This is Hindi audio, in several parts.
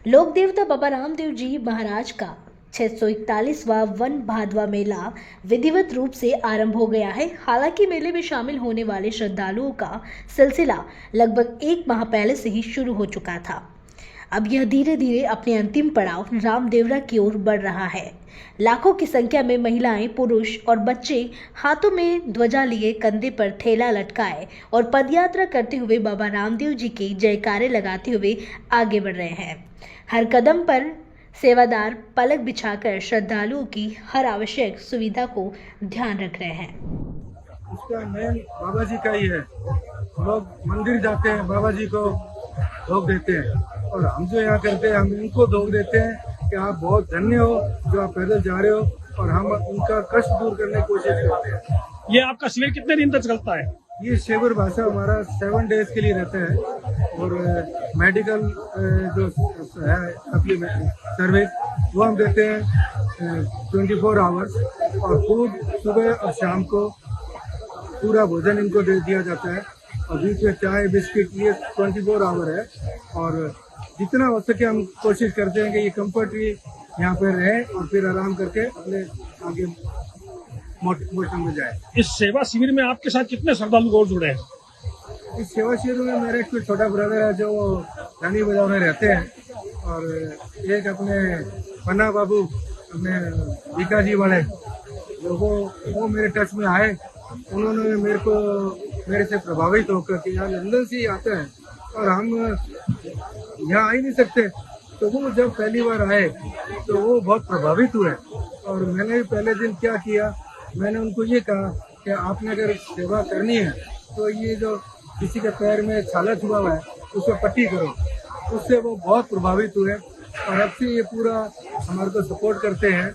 लोक देवता बाबा रामदेव जी महाराज का 641वां वन भादवा मेला विधिवत रूप से आरंभ हो गया है। हालांकि मेले में शामिल होने वाले श्रद्धालुओं का सिलसिला लगभग एक माह पहले से ही शुरू हो चुका था। अब यह धीरे धीरे अपने अंतिम पड़ाव रामदेवरा की ओर बढ़ रहा है। लाखों की संख्या में महिलाएं, पुरुष और बच्चे हाथों में ध्वजा लिए, कंधे पर थैला लटकाए और पदयात्रा करते हुए बाबा रामदेव जी के जयकारे लगाते हुए आगे बढ़ रहे हैं। हर कदम पर सेवादार पलक बिछाकर श्रद्धालुओं की हर आवश्यक सुविधा को ध्यान रख रहे हैं। इसका मेन बाबा जी का ही है। लोग मंदिर जाते हैं, बाबा जी को भोग देते हैं, और हम जो यहाँ करते हैं हम इनको भोग देते हैं कि आप बहुत धन्य हो जो आप पैदल जा रहे हो, और हम उनका कष्ट दूर करने की कोशिश करते हैं। ये आपका शिविर कितने दिन तक चलता है? ये शिविर भाषा हमारा 7 डेज के लिए रहता है, और मेडिकल जो है अपनी सर्विस वो हम देते हैं 24 आवर्स, और फूड सुबह और शाम को पूरा भोजन इनको दे दिया जाता है, और बीच में चाय बिस्किट, ये 24 आवर है। और जितना हो सके हम कोशिश करते हैं कि ये कम्फर्टली यहाँ पे रहे और फिर आराम करके अपने आगे मोशन में जाए। इस सेवा शिविर में आपके साथ कितने श्रद्धालु और जुड़े हैं? इस सेवा शिविर में मेरा एक छोटा ब्रदर है जो रानी बाजार में रहते हैं, और एक अपने पन्ना बाबू अपने बीका जी वाले जो वो मेरे टच में आए। उन्होंने मेरे से प्रभावित होकर कि यहाँ लंदन से ही आते हैं और हम यहाँ आ ही नहीं सकते, तो वो जब पहली बार आए तो वो बहुत प्रभावित हुए। और मैंने पहले दिन क्या किया, मैंने उनको ये कहा कि आपने अगर सेवा करनी है तो ये जो किसी के पैर में छाला छुआ हुआ है उसे पट्टी करो। उससे वो बहुत प्रभावित हुए, और अब से ये पूरा हमारे को सपोर्ट करते हैं।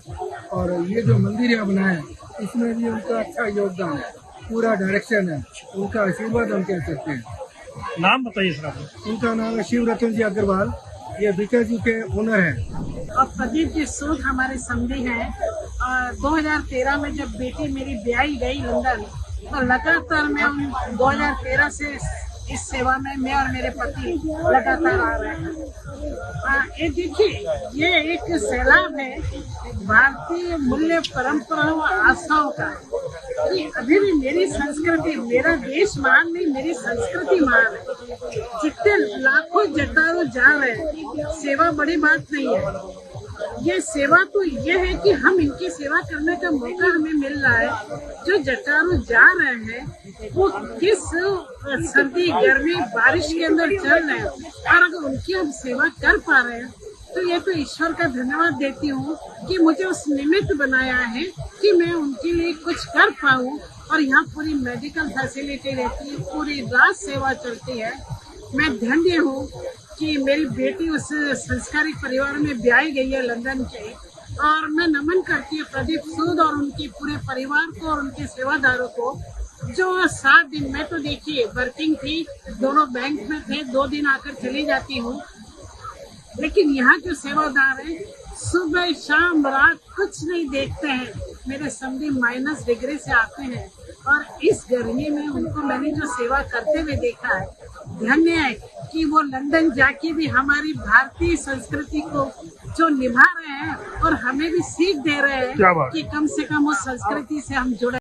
और ये जो मंदिर यहाँ बनाए हैं इसमें भी उनका अच्छा योगदान है, पूरा डायरेक्शन है, उनका आशीर्वाद हम कह सकते हैं। नाम बताइए सर आपका। उनका नाम है शिव रतन जी अग्रवाल, ये बीका जी के ओनर हैं। और प्रदीप जी सूद हमारे समधी हैं। और 2013 में जब बेटी मेरी ब्याही गई लंदन, तो लगातार मैं 2013 से इस सेवा में मैं और मेरे पति लगातार आ रहे हैं। ये देखिए, ये एक सैलाब है भारतीय मूल्य, परंपराओं, आस्थाओं का, कि अभी भी मेरी संस्कृति, मेरा देश महान नहीं, मेरी संस्कृति महान है। जितने लाखों जटारू जा रहे हैं, सेवा बड़ी बात नहीं है। ये सेवा तो ये है कि हम इनकी सेवा करने का मौका हमें मिल रहा है। जो जटारू जा रहे हैं वो किस सर्दी, गर्मी, बारिश के अंदर चल रहे हैं, और अगर उनकी हम सेवा कर पा रहे हैं तो ये तो ईश्वर का धन्यवाद देती हूँ कि मुझे उस निमित्त बनाया है कि मैं उनके लिए कुछ कर पाऊँ। और यहाँ पूरी मेडिकल फैसिलिटी रहती है, पूरी रात सेवा चलती है। मैं धन्य हूँ कि मेरी बेटी उस संस्कारिक परिवार में ब्याही गई है लंदन के, और मैं नमन करती हूँ प्रदीप सूद और उनके पूरे परिवार को और उनके सेवादारों को, जो 7 दिन में तो देखिए वर्किंग थी, दोनों बैंक में थे, 2 दिन आकर चली जाती हूँ, लेकिन यहाँ जो सेवादार हैं सुबह शाम रात कुछ नहीं देखते हैं। मेरे समधी -डिग्री से आते हैं, और इस गर्मी में उनको मैंने जो सेवा करते हुए देखा है, धन्य है कि वो लंदन जाके भी हमारी भारतीय संस्कृति को जो निभा रहे हैं और हमें भी सीख दे रहे हैं कि कम से कम उस संस्कृति से हम जुड़े।